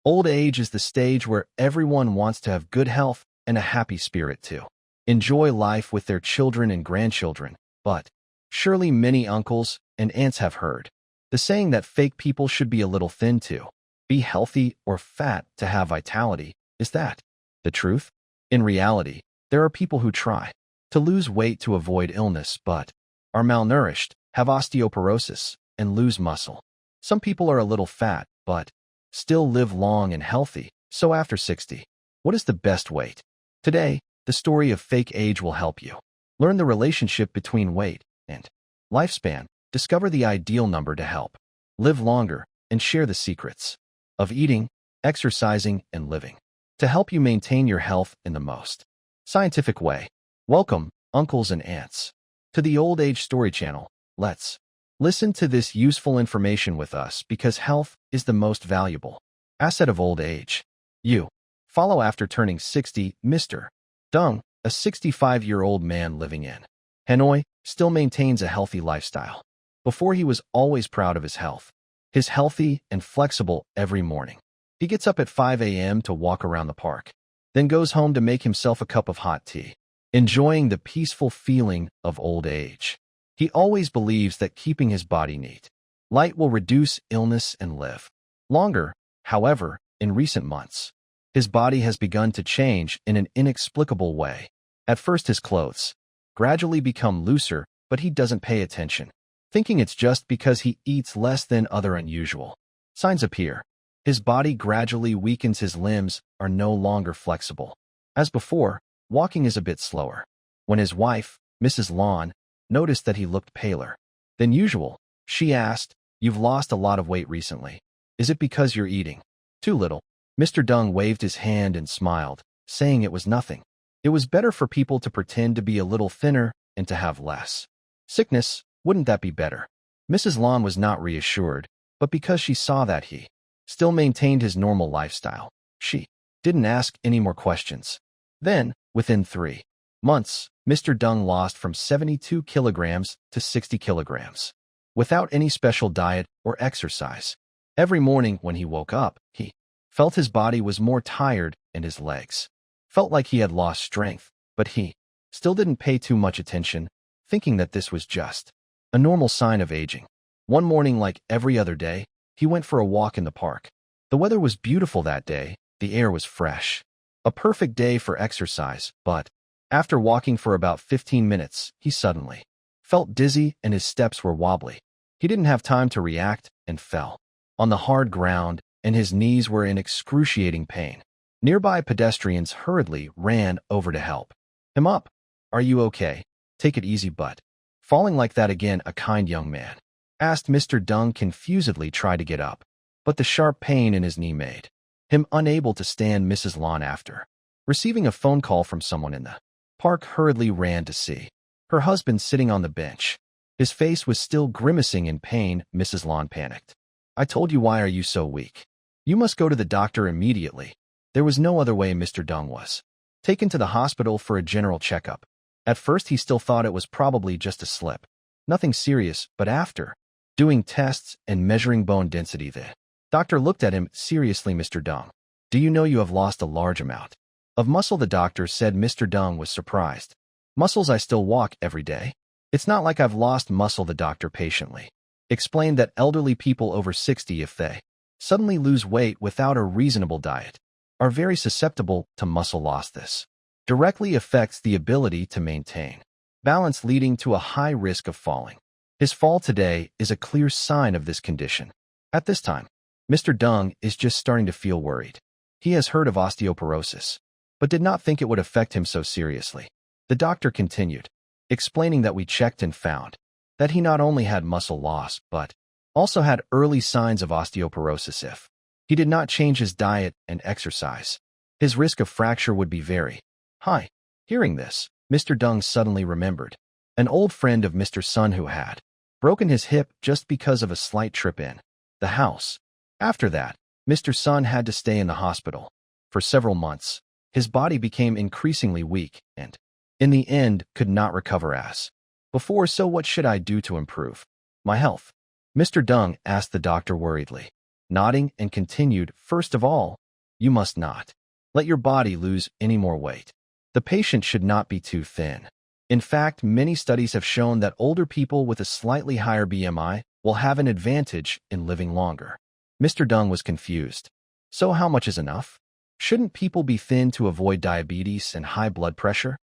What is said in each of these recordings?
Old age is the stage where everyone wants to have good health and a happy spirit too. Enjoy life with their children and grandchildren, but surely many uncles and aunts have heard the saying that fake people should be a little thin too. Be healthy or fat to have vitality. Is that the truth? In reality, there are people who try to lose weight to avoid illness but are malnourished, have osteoporosis, and lose muscle. Some people are a little fat but still live long and healthy. So after 60, what is the best weight? Today, the story of fake age will help you. Learn the relationship between weight and lifespan. Discover the ideal number to help live longer and share the secrets of eating, exercising, and living to help you maintain your health in the most scientific way. Welcome, uncles and aunts, to the Old Age Story channel. Let's listen to this useful information with us because health is the most valuable asset of old age. You follow after turning 60, Mr.Dung, a 65-year-old man living in Hanoi, still maintains a healthy lifestyle. Before he was always proud of his health. He's healthy and flexible every morning. He gets up at 5 a.m. to walk around the park, then goes home to make himself a cup of hot tea, enjoying the peaceful feeling of old age. He always believes that keeping his body neat, light will reduce illness and live longer. However, in recent months, his body has begun to change in an inexplicable way. At first his clothes gradually become looser, but he doesn't pay attention, thinking it's just because he eats less than other unusual signs appear. His body gradually weakens, his limbs are no longer flexible. As before, walking is a bit slower. When his wife, Mrs. Lawn, noticed that he looked paler than usual, she asked, "You've lost a lot of weight recently. Is it because you're eating too little?" Mr. Dung waved his hand and smiled, saying it was nothing. It was better for people to pretend to be a little thinner and to have less sickness. Wouldn't that be better? Mrs. Lawn was not reassured, but because she saw that he still maintained his normal lifestyle, she didn't ask any more questions. Then, within 3 months, Mr. Dung lost from 72 kilograms to 60 kilograms, without any special diet or exercise. Every morning when he woke up, he felt his body was more tired and his legs felt like he had lost strength, but he still didn't pay too much attention, thinking that this was just a normal sign of aging. One morning, like every other day, he went for a walk in the park. The weather was beautiful that day, the air was fresh. A perfect day for exercise, but after walking for about 15 minutes, he suddenly felt dizzy and his steps were wobbly. He didn't have time to react and fell on the hard ground, and his knees were in excruciating pain. Nearby pedestrians hurriedly ran over to help him up. "Are you okay? Take it easy, bud." Falling like that again, a kind young man asked. Mr. Dung confusedly tried to get up, but the sharp pain in his knee made him unable to stand. Mrs. Lawn, after receiving a phone call from someone in the park, hurriedly ran to see her husband sitting on the bench. His face was still grimacing in pain. Mrs. Lawn panicked. "I told you, why are you so weak? You must go to the doctor immediately." There was no other way. Mr. Dung was taken to the hospital for a general checkup. At first he still thought it was probably just a slip, nothing serious, but after doing tests and measuring bone density, the doctor looked at him seriously. "Mr. Dung, do you know you have lost a large amount of muscle?" the doctor said. Mr. Dung was surprised. "Muscles? I still walk every day. It's not like I've lost muscle." The doctor patiently explained that elderly people over 60, if they suddenly lose weight without a reasonable diet, are very susceptible to muscle loss. This directly affects the ability to maintain balance, leading to a high risk of falling. His fall today is a clear sign of this condition. At this time, Mr. Dung is just starting to feel worried. He has heard of osteoporosis, but did not think it would affect him so seriously. The doctor continued, explaining that we checked and found that he not only had muscle loss, but also had early signs of osteoporosis. If he did not change his diet and exercise, his risk of fracture would be very high. Hearing this, Mr. Dung suddenly remembered an old friend of Mr. Sun who had broken his hip just because of a slight trip in the house. After that, Mr. Sun had to stay in the hospital for several months. His body became increasingly weak and, in the end, could not recover as before. "So what should I do to improve my health?" Mr. Dung asked the doctor worriedly. nodding and continued, "First of all, you must not let your body lose any more weight. The patient should not be too thin. In fact, many studies have shown that older people with a slightly higher BMI will have an advantage in living longer." Mr. Dung was confused. So how much is enough? Shouldn't people be thin to avoid diabetes and high blood pressure?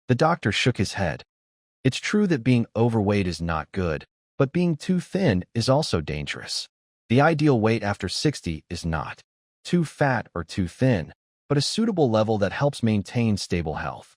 The doctor shook his head. It's true that being overweight is not good, but being too thin is also dangerous. The ideal weight after 60 is not too fat or too thin, but a suitable level that helps maintain stable health.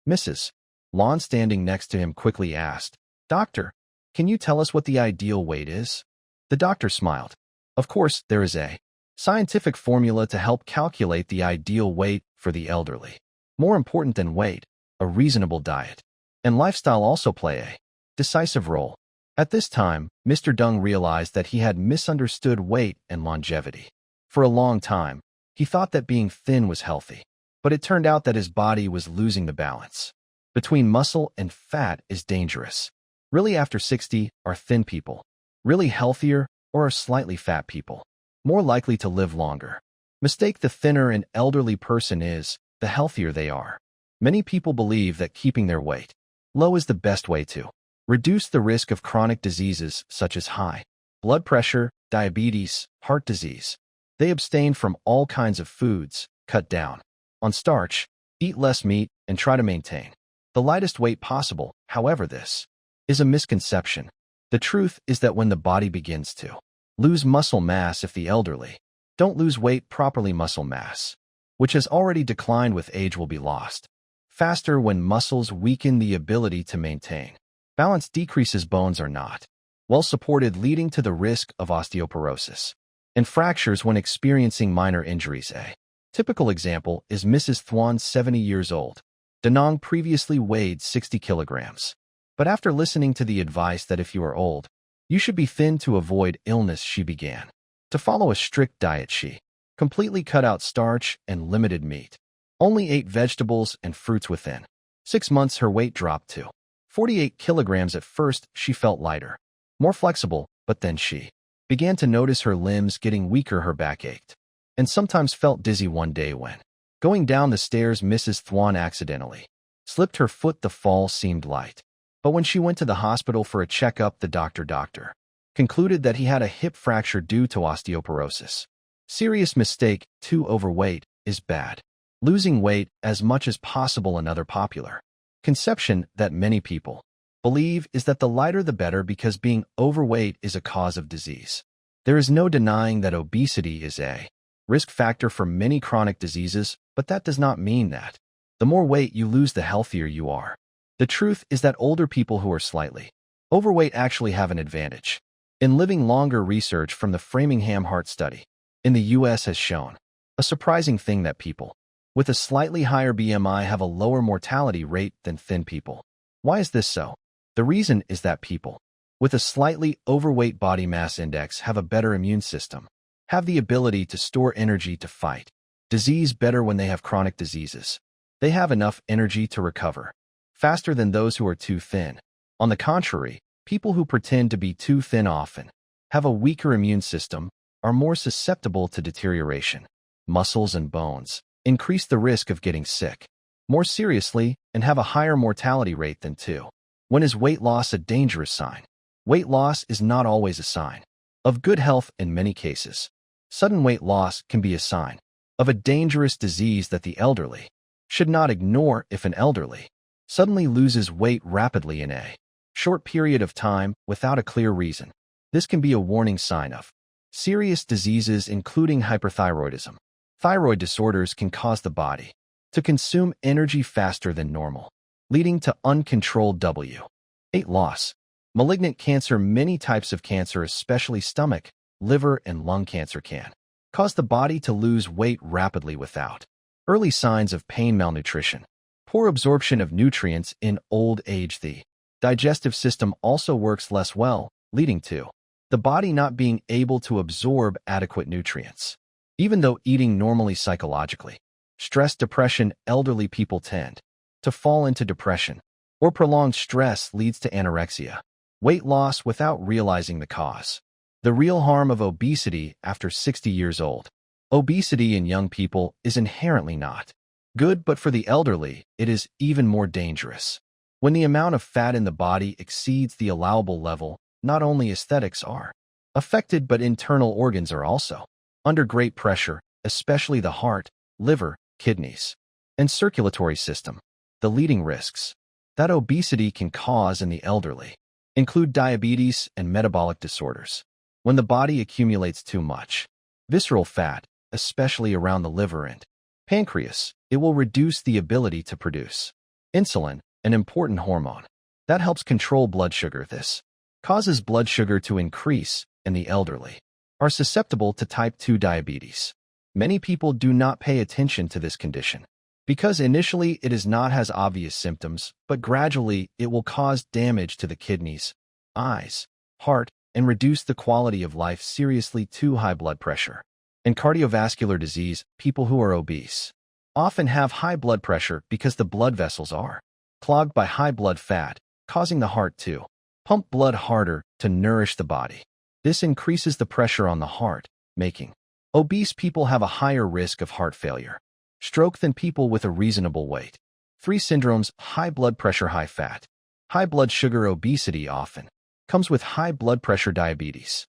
Mrs. Lon, standing next to him, quickly asked, "Doctor, can you tell us what the ideal weight is?" The doctor smiled. Of course, there is a scientific formula to help calculate the ideal weight for the elderly. More important than weight, a reasonable diet and lifestyle also play a decisive role. At this time, Mr. Dung realized that he had misunderstood weight and longevity. For a long time, he thought that being thin was healthy, but it turned out that his body was losing the balance between muscle and fat is dangerous. Really, after 60, are thin people really healthier, or are slightly fat people more likely to live longer? Mistake: the thinner an elderly person is, the healthier they are. Many people believe that keeping their weight low is the best way to reduce the risk of chronic diseases such as high blood pressure, diabetes, heart disease. They abstain from all kinds of foods, cut down on starch, eat less meat, and try to maintain the lightest weight possible. However, this is a misconception. The truth is that when the body begins to lose muscle mass, if the elderly don't lose weight properly, muscle mass, which has already declined with age, will be lost faster. When muscles weaken, the ability to maintain balance decreases. Bones are not well supported, leading to the risk of osteoporosis and fractures when experiencing minor injuries. A typical example is Mrs. Thuan, 70 years old. Danong previously weighed 60 kilograms. But after listening to the advice that if you are old, you should be thin to avoid illness, she began to follow a strict diet. She completely cut out starch and limited meat. Only ate vegetables and fruits. Within 6 months, her weight dropped to 48 kilograms. At first, she felt lighter, more flexible, but then she began to notice her limbs getting weaker. Her back ached and sometimes felt dizzy. One day, when going down the stairs, Mrs. Thuan accidentally slipped her foot. The fall seemed light, but when she went to the hospital for a checkup, the doctor concluded that he had a hip fracture due to osteoporosis. Serious mistake. Too overweight is bad. Losing weight as much as possible. Another popular conception that many people believe is that the lighter the better, because being overweight is a cause of disease. There is no denying that obesity is a risk factor for many chronic diseases, but that does not mean that the more weight you lose, the healthier you are. The truth is that older people who are slightly overweight actually have an advantage in living longer. Research from the Framingham Heart Study in the U.S. has shown a surprising thing: that people with a slightly higher BMI have a lower mortality rate than thin people. Why is this so? The reason is that people with a slightly overweight body mass index have a better immune system, have the ability to store energy to fight disease better when they have chronic diseases. They have enough energy to recover faster than those who are too thin. On the contrary, people who pretend to be too thin often have a weaker immune system, are more susceptible to deterioration. Muscles and bones increase the risk of getting sick more seriously and have a higher mortality rate than two. When is weight loss a dangerous sign? Weight loss is not always a sign of good health. In many cases, sudden weight loss can be a sign of a dangerous disease that the elderly should not ignore. If an elderly suddenly loses weight rapidly in a short period of time without a clear reason, this can be a warning sign of serious diseases, including hyperthyroidism. Thyroid disorders can cause the body to consume energy faster than normal, leading to uncontrolled weight loss. Malignant cancer. Many types of cancer, especially stomach, liver, and lung cancer, can cause the body to lose weight rapidly without early signs of pain. Malnutrition. Poor absorption of nutrients. In old age, the digestive system also works less well, leading to the body not being able to absorb adequate nutrients, even though eating normally. Psychologically, stress, depression. Elderly people tend to fall into depression, or prolonged stress leads to anorexia, weight loss, without realizing the cause. The real harm of obesity after 60 years old. Obesity in young people is inherently not good, but for the elderly, it is even more dangerous. When the amount of fat in the body exceeds the allowable level, not only aesthetics are affected, but internal organs are also under great pressure, especially the heart, liver, kidneys, and circulatory system. The leading risks that obesity can cause in the elderly include diabetes and metabolic disorders. When the body accumulates too much visceral fat, especially around the liver and pancreas, it will reduce the ability to produce insulin, an important hormone that helps control blood sugar. This causes blood sugar to increase, and the elderly are susceptible to type 2 diabetes. Many people do not pay attention to this condition because initially it is not has obvious symptoms, but gradually it will cause damage to the kidneys, eyes, heart, and reduce the quality of life seriously. Too high blood pressure and cardiovascular disease. People who are obese often have high blood pressure because the blood vessels are clogged by high blood fat, causing the heart to pump blood harder to nourish the body. This increases the pressure on the heart, making obese people have a higher risk of heart failure, stroke than people with a reasonable weight. 3 syndromes: high blood pressure, high fat, high blood sugar. Obesity often comes with high blood pressure. Diabetes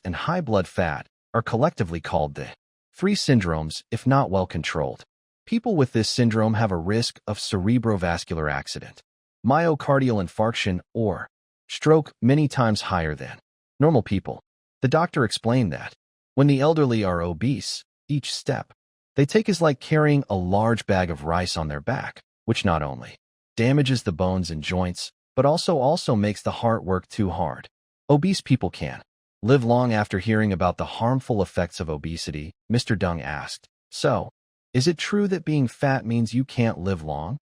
and high blood fat are collectively called the 3 syndromes. If not well controlled, people with this syndrome have a risk of cerebrovascular accident, myocardial infarction, or stroke many times higher than normal people. The doctor explained that when the elderly are obese, each step they take is like carrying a large bag of rice on their back, which not only damages the bones and joints, but also makes the heart work too hard. Obese people can live long. After hearing about the harmful effects of obesity, Mr. Dung asked, "So, is it true that being fat means you can't live long?"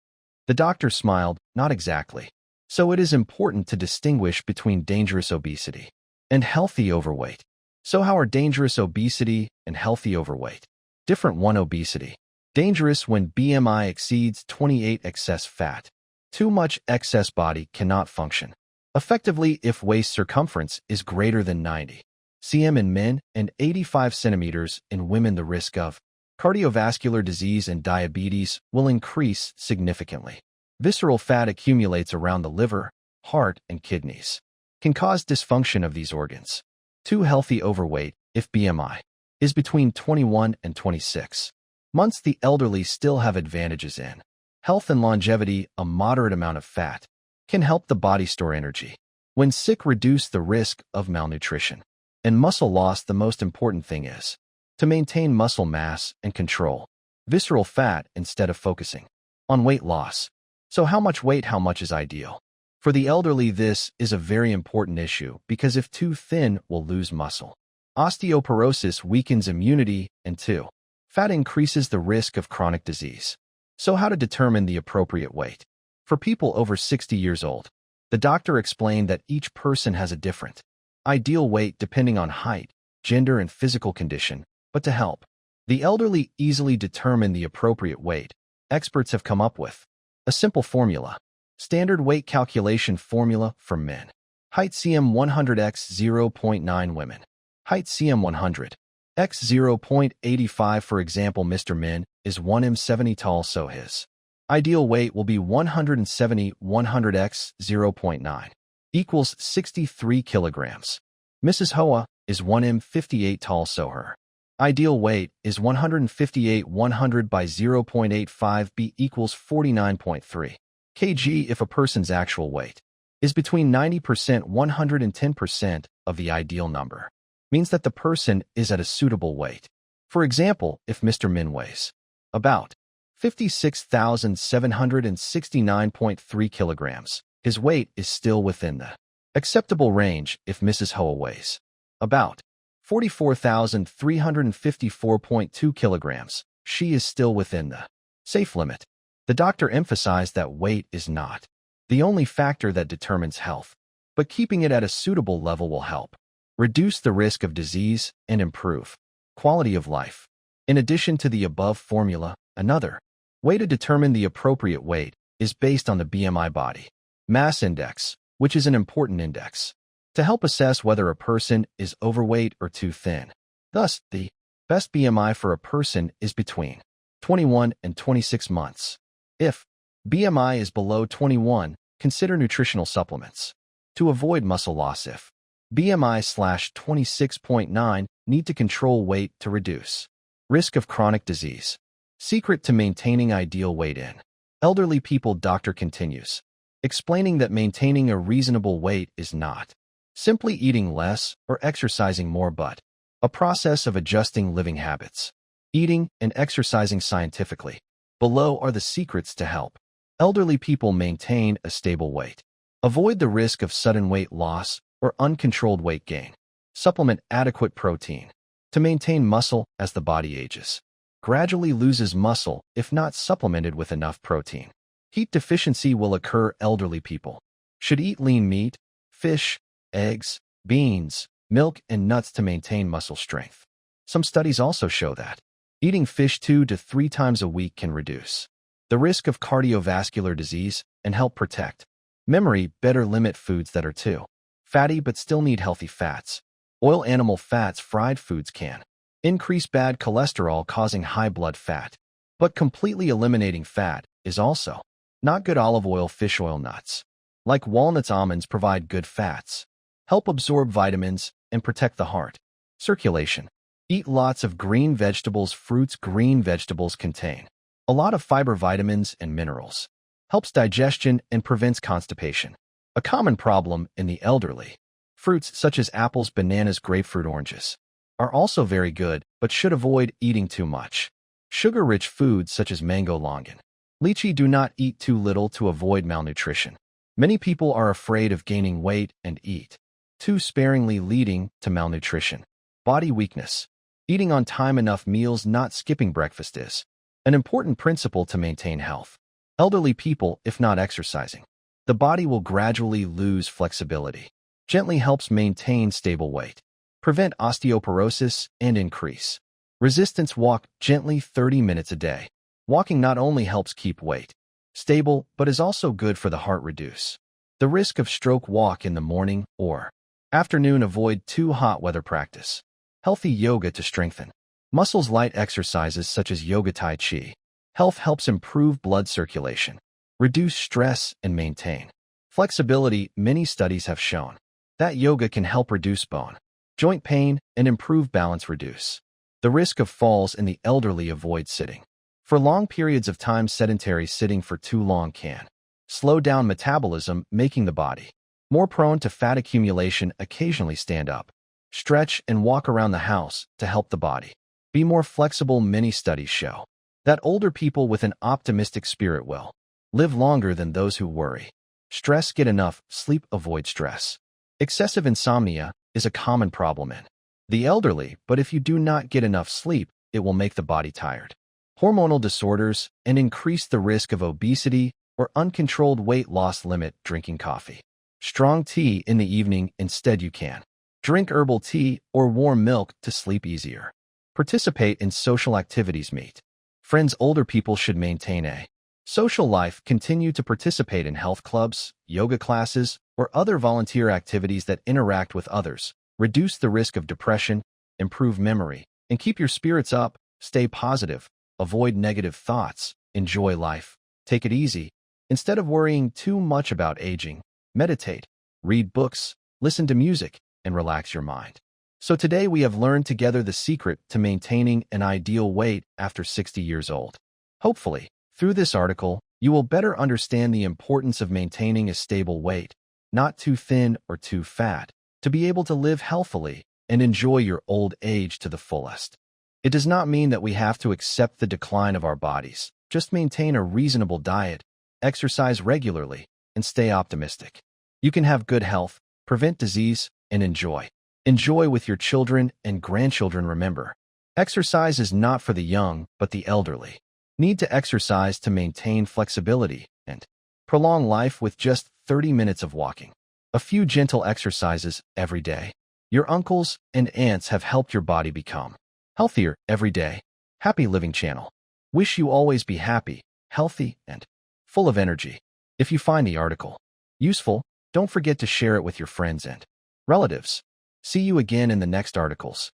The doctor smiled, "Not exactly. So it is important to distinguish between dangerous obesity and healthy overweight." So how are dangerous obesity and healthy overweight different? 1. Obesity. Dangerous when BMI exceeds 28. Excess fat. Too much excess body cannot function effectively if waist circumference is greater than 90 cm in men and 85 centimeters in women. The risk of cardiovascular disease and diabetes will increase significantly. Visceral fat accumulates around the liver, heart, and kidneys, can cause dysfunction of these organs. 2. Healthy overweight. If BMI is between 21 and 26 months, the elderly still have advantages in health and longevity. A moderate amount of fat can help the body store energy. When sick, reduce the risk of malnutrition and muscle loss. The most important thing is to maintain muscle mass and control visceral fat instead of focusing on weight loss. So how much weight, how much is ideal? For the elderly, this is a very important issue because if too thin, will lose muscle. Osteoporosis weakens immunity, and 2. Fat increases the risk of chronic disease. So how to determine the appropriate weight? For people over 60 years old, the doctor explained that each person has a different ideal weight depending on height, gender, and physical condition. But to help the elderly easily determine the appropriate weight, experts have come up with a simple formula. Standard weight calculation formula for men. Height cm 100 x 0.9. Women. Height cm 100 x 0.85. For example, Mr. Min is 1m70 tall, so his ideal weight will be 170 100 x 0.9 equals 63 kilograms. Mrs. Hoa is 1m58 tall, so her ideal weight is 158 100 by 0.85 b equals 49.3 kg. If a person's actual weight is between 90% 110% of the ideal number, means that the person is at a suitable weight. For example, if Mr. Min weighs about 56,769.3 kilograms, his weight is still within the acceptable range. If Mrs. Hoa weighs about 44,354.2 kilograms, she is still within the safe limit. The doctor emphasized that weight is not the only factor that determines health, but keeping it at a suitable level will help reduce the risk of disease and improve quality of life. In addition to the above formula, another way to determine the appropriate weight is based on the BMI body mass index, which is an important index to help assess whether a person is overweight or too thin. Thus, the best BMI for a person is between 21 and 26 months. If BMI is below 21, consider nutritional supplements. To avoid muscle loss, if BMI/26.9, need to control weight to reduce risk of chronic disease. Secret to maintaining ideal weight in elderly people. Doctor continues, explaining that maintaining a reasonable weight is not simply eating less or exercising more, but a process of adjusting living habits, eating and exercising scientifically. Below are the secrets to help elderly people maintain a stable weight. Avoid the risk of sudden weight loss or uncontrolled weight gain. Supplement adequate protein to maintain muscle as the body ages. Gradually loses muscle if not supplemented with enough protein. Heat deficiency will occur. Elderly people should eat lean meat, fish, eggs, beans, milk, and nuts to maintain muscle strength. Some studies also show that eating fish 2 to 3 times a week can reduce the risk of cardiovascular disease and help protect memory. Better limit foods that are too fatty but still need healthy fats. Oil animal fats. Fried foods can increase bad cholesterol, causing high blood fat, but completely eliminating fat is also not good. Olive oil, fish oil, nuts like walnuts, almonds provide good fats, help absorb vitamins, and protect the heart circulation. Eat lots of green vegetables, fruits. Green vegetables contain a lot of fiber, vitamins, and minerals, helps digestion and prevents constipation, a common problem in the elderly. Fruits such as apples, bananas, grapefruit, oranges are also very good, but should avoid eating too much. Sugar-rich foods such as mango, longan, lychee. Do not eat too little to avoid malnutrition. Many people are afraid of gaining weight and eat too sparingly, leading to malnutrition. Body weakness. Eating on time, enough meals, not skipping breakfast is an important principle to maintain health. Elderly people, if not exercising, the body will gradually lose flexibility. Gently helps maintain stable weight, prevent osteoporosis, and increase resistance. Walk gently 30 minutes a day. Walking not only helps keep weight stable, but is also good for the heart. Reduce the risk of stroke. Walk in the morning or afternoon. Avoid too hot weather. Practice healthy yoga to strengthen muscles. Light exercises such as yoga, tai chi. Health helps improve blood circulation, reduce stress, and maintain flexibility. Many studies have shown that yoga can help reduce bone, joint pain, and improve balance. Reduce the risk of falls in the elderly. Avoid sitting for long periods of time. Sedentary sitting for too long can slow down metabolism, making the body more prone to fat accumulation. Occasionally stand up, stretch, and walk around the house to help the body be more flexible. Many studies show that older people with an optimistic spirit will live longer than those who worry, stress. Get enough sleep. Avoid stress. Excessive insomnia is a common problem in the elderly, but if you do not get enough sleep, it will make the body tired. Hormonal disorders and increase the risk of obesity or uncontrolled weight loss. Limit drinking coffee, strong tea in the evening. Instead, you can drink herbal tea or warm milk to sleep easier. Participate in social activities. Meet friends. Older people should maintain a social life. Continue to participate in health clubs, yoga classes, or other volunteer activities that interact with others. Reduce the risk of depression, improve memory, and keep your spirits up. Stay positive. Avoid negative thoughts. Enjoy life. Take it easy. Instead of worrying too much about aging, meditate, read books, listen to music, and relax your mind. So today we have learned together the secret to maintaining an ideal weight after 60 years old. Hopefully, through this article, you will better understand the importance of maintaining a stable weight, not too thin or too fat, to be able to live healthily and enjoy your old age to the fullest. It does not mean that we have to accept the decline of our bodies. Just maintain a reasonable diet, exercise regularly, and stay optimistic. You can have good health, prevent disease, and enjoy. Enjoy with your children and grandchildren. Remember, exercise is not for the young, but the elderly. Need to exercise to maintain flexibility and prolong life with just 30 minutes of walking. A few gentle exercises every day. Your uncles and aunts have helped your body become healthier every day. Happy Living Channel. Wish you always be happy, healthy, and full of energy. If you find the article useful, don't forget to share it with your friends and relatives. See you again in the next articles.